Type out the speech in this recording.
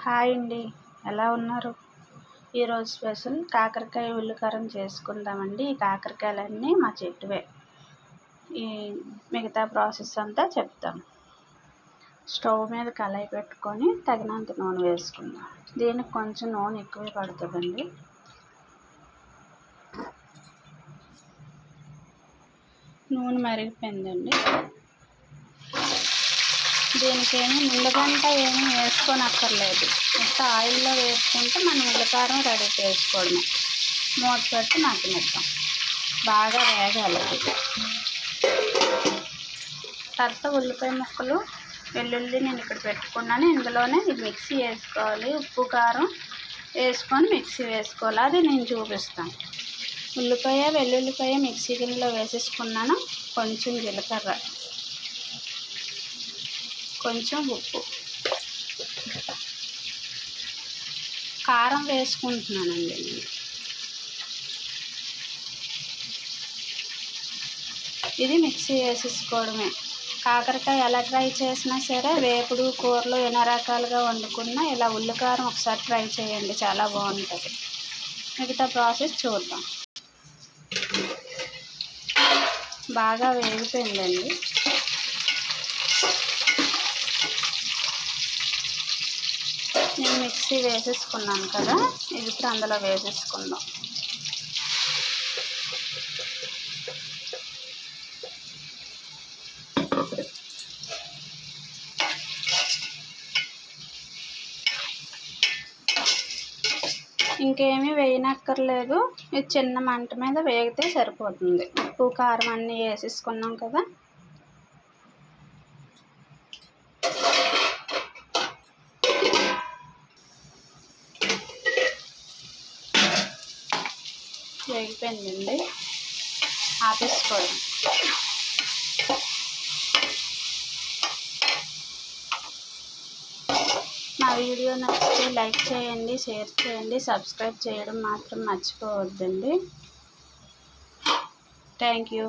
Hi అండి, ఎలా ఉన్నారు? ఈరోజు స్పెషల్ కాకరకాయ ఉల్లికారం చేసుకుందామండి. ఈ కాకరకాయలన్నీ మా చెట్టువే. ఈ మిగతా ప్రాసెస్ అంతా చెప్తాను. స్టవ్ మీద కళాయి పెట్టుకొని తగినంత నూనె వేసుకుందాం. దీనికి కొంచెం నూనె ఎక్కువే పడుతుందండి. నూనె మరిగిపోయిందండి. దీనికేమీ ముందుగంట ఏమీ వేసుకోనక్కర్లేదు. మొత్తం ఆయిల్లో వేసుకుంటే మనం ఉల్లికారం రెడీ చేసుకోవడమే. మూత పెట్టి మగ్గనిద్దాం. బాగా వేగాలి. తర్వాత ఉల్లిపాయ ముక్కలు, వెల్లుల్లి నేను ఇక్కడ పెట్టుకున్నాను. ఇందులోనే ఇది మిక్సీ వేసుకోవాలి. ఉప్పు కారం వేసుకొని మిక్సీ వేసుకోవాలి. అది నేను చూపిస్తాను. ఉల్లిపాయ వెల్లుల్లిపాయ మిక్సీ గిన్నెలో వేసేసుకున్నాను. కొంచెం జీలకర్ర, కొంచెం ఉప్పు, కారం వేసుకుంటున్నానండి నేను. ఇది మిక్సీ వేసేసుకోవడమే. కాకరకాయ ఎలా ట్రై చేసినా సరే, వేపుడు కూరలు ఎన్నో రకాలుగా వండుకున్నా ఇలా ఉల్లికారం ఒకసారి ట్రై చేయండి, చాలా బాగుంటుంది. మిగతా ప్రాసెస్ చూద్దాం. బాగా వేగిపోయిందండి. నేను మిక్సీ వేసేసుకున్నాను కదా, ఇది ఇప్పుడు అందులో వేసేసుకుందాం. ఇంకేమీ వేయనక్కర్లేదు. ఇది చిన్న మంట మీద వేగితే సరిపోతుంది. ఉప్పు కారం అన్నీ వేసేసుకున్నాం కదా. వేగిపోయిందండి, ఆపేసుకోవడం. నా వీడియో నచ్చితే లైక్ చేయండి, షేర్ చేయండి, సబ్స్క్రైబ్ చేయడం మాత్రం మర్చిపోవద్దండి. Thank you.